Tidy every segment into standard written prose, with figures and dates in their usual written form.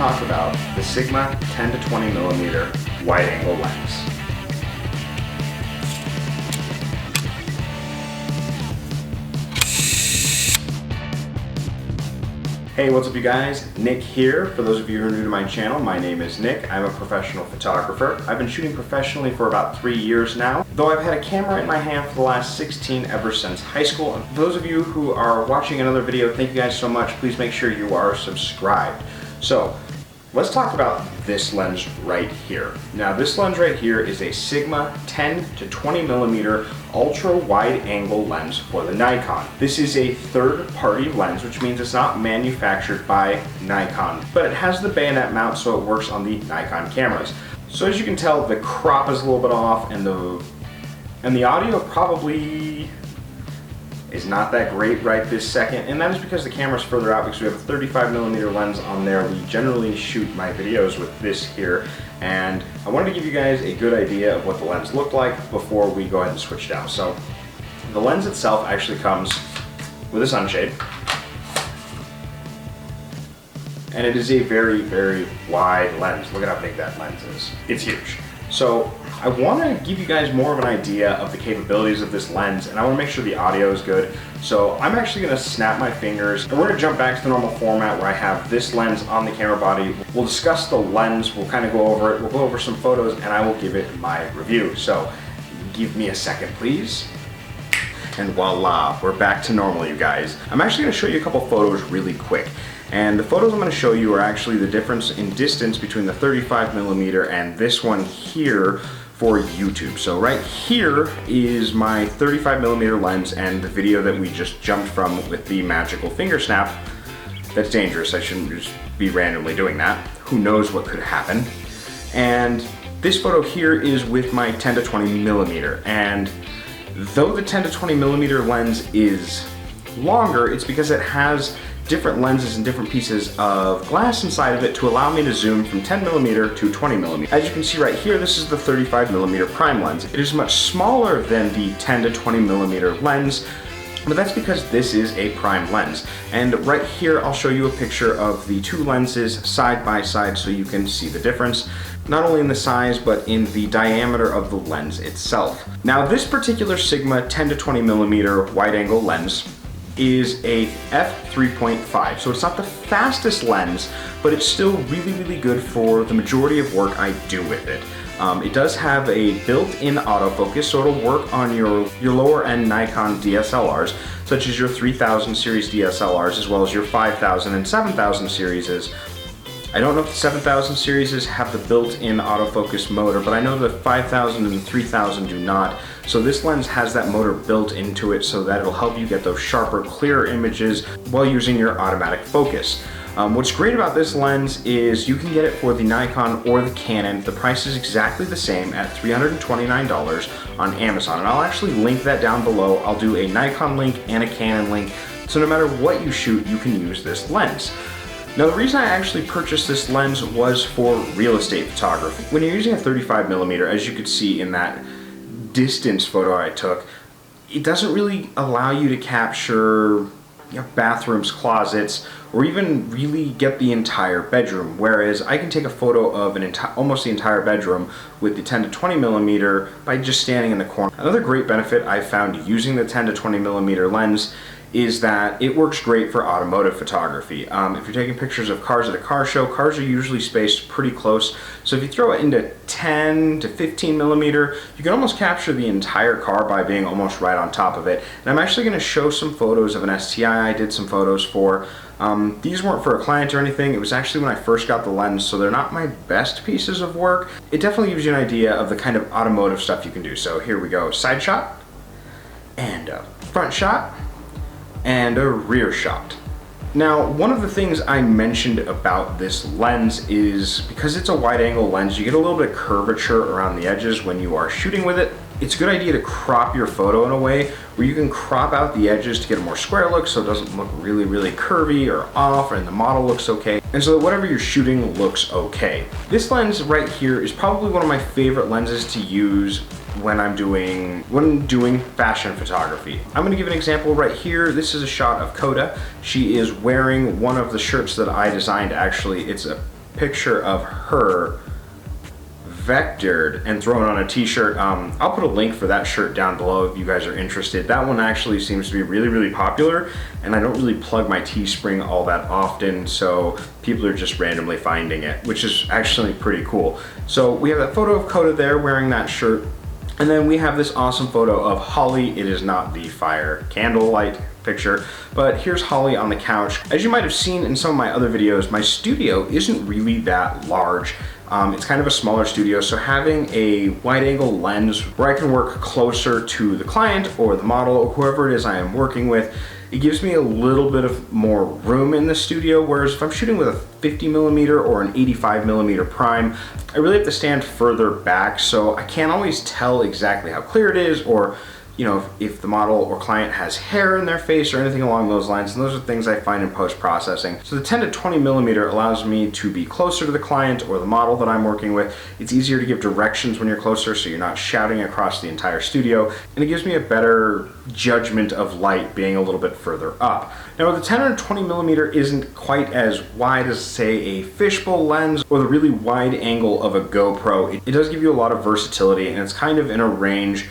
talk about the Sigma 10 to 20 millimeter wide angle lens. Hey, what's up you guys? Nick here. For those of you who are new to my channel, my name is Nick. I'm a professional photographer. I've been shooting professionally for about 3 years now, though I've had a camera in my hand for the last 16 ever since high school. And for those of you who are watching another video, thank you guys so much. Please make sure you are subscribed. So, let's talk about this lens right here. Now this lens right here is a Sigma 10 to 20 millimeter ultra wide angle lens for the Nikon. This is a third-party lens, which means it's not manufactured by Nikon, but it has the bayonet mount, so it works on the Nikon cameras. So as you can tell, the crop is a little bit off, and the audio probably is not that great right this second, and that is because the camera's further out because we have a 35 millimeter lens on there. We generally shoot my videos with this here, and I wanted to give you guys a good idea of what the lens looked like before we go ahead and switch down. So the lens itself actually comes with a sunshade, and it is a very, very wide lens. Look at how big that lens is. It's huge. So I want to give you guys more of an idea of the capabilities of this lens, and I want to make sure the audio is good. So I'm actually going to snap my fingers, and we're going to jump back to the normal format where I have this lens on the camera body. We'll discuss the lens, we'll kind of go over it, we'll go over some photos, and I will give it my review. So give me a second, please. And voila, we're back to normal, you guys. I'm actually going to show you a couple photos really quick. And the photos I'm going to show you are actually the difference in distance between the 35 millimeter and this one here for YouTube. So right here is my 35 millimeter lens and the video that we just jumped from with the magical finger snap. That's dangerous. I shouldn't just be randomly doing that. Who knows what could happen. And this photo here is with my 10 to 20 millimeter. And though the 10 to 20 millimeter lens is longer, it's because it has different lenses and different pieces of glass inside of it to allow me to zoom from 10 millimeter to 20 millimeter. As you can see right here, this is the 35 millimeter prime lens. It is much smaller than the 10 to 20 millimeter lens, but that's because this is a prime lens. And right here, I'll show you a picture of the two lenses side by side so you can see the difference, not only in the size, but in the diameter of the lens itself. Now, this particular Sigma 10 to 20 millimeter wide angle lens is a f3.5, so it's not the fastest lens, but it's still really, really good for the majority of work I do with it. It does have a built-in autofocus, so it'll work on your lower end Nikon DSLRs, such as your 3000 series DSLRs, as well as your 5000 and 7000 series. I don't know if the 7000 series have the built-in autofocus motor, but I know the 5000 and 3000 do not. So this lens has that motor built into it so that it'll help you get those sharper, clearer images while using your automatic focus. What's great about this lens is you can get it for the Nikon or the Canon. The price is exactly the same at $329 on Amazon, and I'll actually link that down below. I'll do a Nikon link and a Canon link, so no matter what you shoot, you can use this lens. Now, the reason I actually purchased this lens was for real estate photography. When you're using a 35 millimeter, as you could see in that distance photo I took, it doesn't really allow you to capture bathrooms, closets, or even really get the entire bedroom. Whereas I can take a photo of almost the entire bedroom with the 10 to 20 millimeter by just standing in the corner. Another great benefit I've found using the 10 to 20 millimeter lens is that it works great for automotive photography. If you're taking pictures of cars at a car show, cars are usually spaced pretty close. So if you throw it into 10 to 15 millimeter, you can almost capture the entire car by being almost right on top of it. And I'm actually going to show some photos of an STI I did some photos for. These weren't for a client or anything. It was actually when I first got the lens, so they're not my best pieces of work. It definitely gives you an idea of the kind of automotive stuff you can do. So here we go, side shot, and a front shot, and a rear shot. Now, one of the things I mentioned about this lens is because it's a wide angle lens, you get a little bit of curvature around the edges when you are shooting with it. It's a good idea to crop your photo in a way where you can crop out the edges to get a more square look so it doesn't look really, really curvy or off, and the model looks okay, and so that whatever you're shooting looks okay. This lens right here is probably one of my favorite lenses to use when doing fashion photography. I'm gonna give an example right here. This is a shot of Coda. She is wearing one of the shirts that I designed actually. It's a picture of her vectored and thrown on a t-shirt. I'll put a link for that shirt down below if you guys are interested. That one actually seems to be really popular, and I don't really plug my Teespring all that often, so people are just randomly finding it, which is actually pretty cool. So we have that photo of Coda there wearing that shirt, and then we have this awesome photo of Holly. It is not the fire candlelight picture, but here's Holly on the couch. As you might have seen in some of my other videos, my studio isn't really that large. It's kind of a smaller studio, so having a wide angle lens where I can work closer to the client or the model or whoever it is I am working with, it gives me a little bit of more room in the studio, whereas if I'm shooting with a 50mm or an 85mm prime, I really have to stand further back, so I can't always tell exactly how clear it is, or you know, if the model or client has hair in their face or anything along those lines, and those are things I find in post-processing. So the 10 to 20mm allows me to be closer to the client or the model that I'm working with. It's easier to give directions when you're closer, so you're not shouting across the entire studio, and it gives me a better judgment of light being a little bit further up. Now the 10 or 20mm isn't quite as wide as, say, a fishbowl lens or the really wide angle of a GoPro. It does give you a lot of versatility, and it's kind of in a range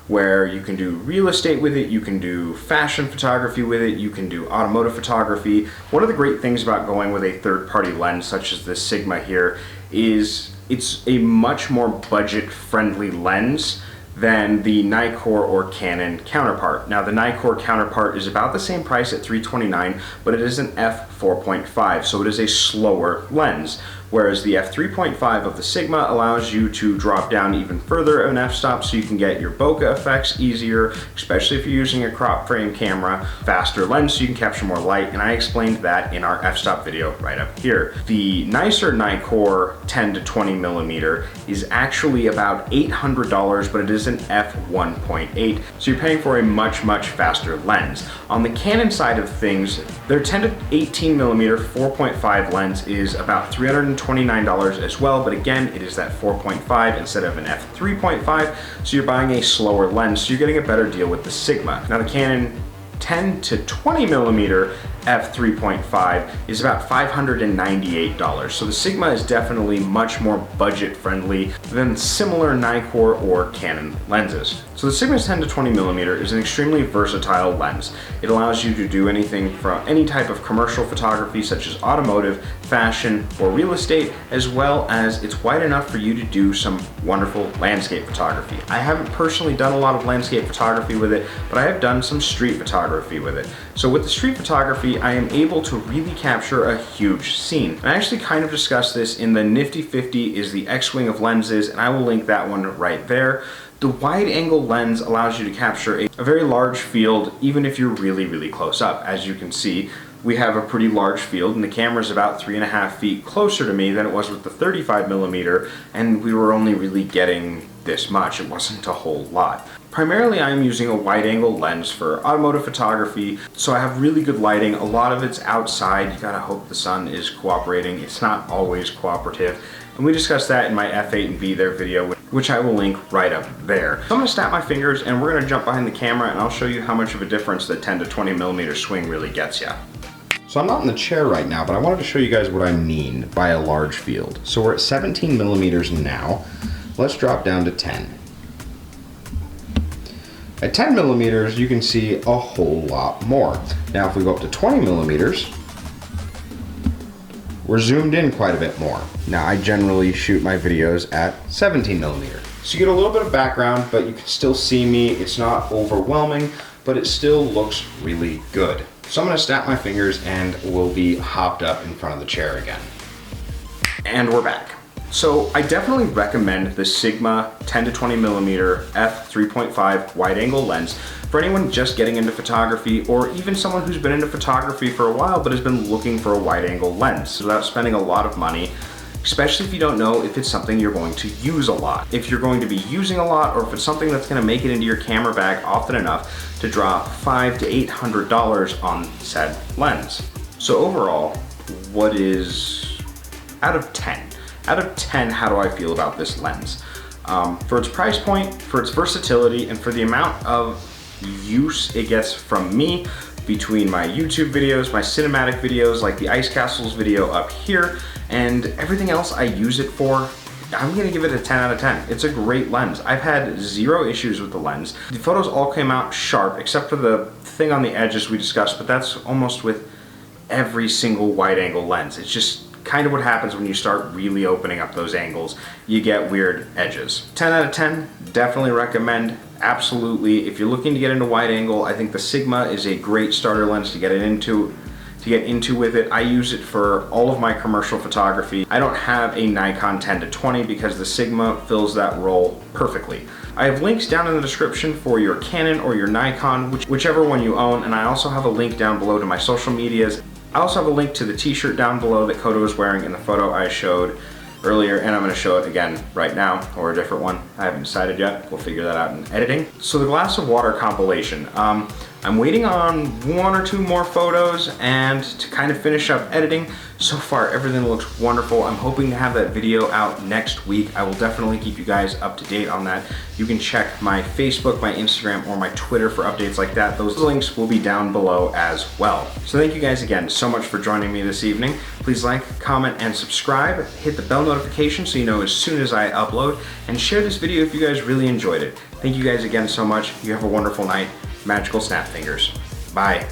where you can do real estate with it, you can do fashion photography with it, you can do automotive photography. One of the great things about going with a third-party lens such as this Sigma here is it's a much more budget-friendly lens than the Nikon or Canon counterpart. Now the Nikon counterpart is about the same price at $329, but it is an f4.5, so it is a slower lens. Whereas the f3.5 of the Sigma allows you to drop down even further of an f-stop, so you can get your bokeh effects easier, especially if you're using a crop frame camera. Faster lens so you can capture more light, and I explained that in our f-stop video right up here. The nicer Nikon 10 to 20mm is actually about $800, but it is an f1.8, so you're paying for a much faster lens. On the Canon side of things, their 10 to 18mm 4.5 lens is about $329 as well, but again, it is that 4.5 instead of an f3.5, so you're buying a slower lens, so you're getting a better deal with the Sigma. Now the Canon 10 to 20mm f3.5 is about $598, so the Sigma is definitely much more budget friendly than similar Nikon or Canon lenses. So the Sigma's 10 to 20mm is an extremely versatile lens. It allows you to do anything from any type of commercial photography such as automotive, fashion, or real estate, as well as it's wide enough for you to do some wonderful landscape photography. I haven't personally done a lot of landscape photography with it, but I have done some street photography with it. So with the street photography, I am able to really capture a huge scene. I actually kind of discussed this in the Nifty 50 is the X-Wing of lenses, and I will link that one right there. The wide angle lens allows you to capture a very large field even if you're really close up. As you can see, we have a pretty large field, and the camera's about 3.5 feet closer to me than it was with the 35mm, and we were only really getting this much. It wasn't a whole lot. Primarily I'm using a wide angle lens for automotive photography, so I have really good lighting. A lot of it's outside. You gotta hope the sun is cooperating. It's not always cooperative. And we discussed that in my F8 and B there video, which I will link right up there. So I'm gonna snap my fingers and we're gonna jump behind the camera, and I'll show you how much of a difference the 10 to 20mm swing really gets you. So I'm not in the chair right now, but I wanted to show you guys what I mean by a large field. So we're at 17mm now. Let's drop down to 10. At 10mm, you can see a whole lot more. Now if we go up to 20mm, we're zoomed in quite a bit more. Now I generally shoot my videos at 17mm. So you get a little bit of background, but you can still see me. It's not overwhelming, but it still looks really good. So I'm gonna snap my fingers and we'll be hopped up in front of the chair again. And we're back. So I definitely recommend the Sigma 10 to 20mm f3.5 wide angle lens for anyone just getting into photography, or even someone who's been into photography for a while but has been looking for a wide angle lens without spending a lot of money, especially if you don't know if it's something you're going to use a lot. If you're going to be using a lot, or if it's something that's gonna make it into your camera bag often enough to drop $500 to $800 on said lens. So overall, what is out of 10? Out of 10, how do I feel about this lens? For its price point, for its versatility, and for the amount of use it gets from me, between my YouTube videos, my cinematic videos like the Ice Castles video up here, and everything else I use it for. I'm gonna give it a 10 out of 10. It's a great lens. I've had 0 issues with the lens. The photos all came out sharp, except for the thing on the edges we discussed, but that's almost with every single wide angle lens. It's just kind of what happens when you start really opening up those angles. You get weird edges. 10 out of 10, definitely recommend. Absolutely. If you're looking to get into wide angle, I think the Sigma is a great starter lens to get into with it. I use it for all of my commercial photography. I don't have a Nikon 10-20 because the Sigma fills that role perfectly. I have links down in the description for your Canon or your Nikon, whichever one you own, and I also have a link down below to my social medias. I also have a link to the t-shirt down below that Koda was wearing in the photo I showed earlier, and I'm going to show it again right now, or a different one. I haven't decided yet. We'll figure that out in editing. So the Glass of Water compilation. I'm waiting on 1 or 2 more photos and to kind of finish up editing. So far, everything looks wonderful. I'm hoping to have that video out next week. I will definitely keep you guys up to date on that. You can check my Facebook, my Instagram, or my Twitter for updates like that. Those links will be down below as well. So thank you guys again so much for joining me this evening. Please like, comment, and subscribe. Hit the bell notification so you know as soon as I upload, and share this video if you guys really enjoyed it. Thank you guys again so much. You have a wonderful night. Magical snap fingers. Bye.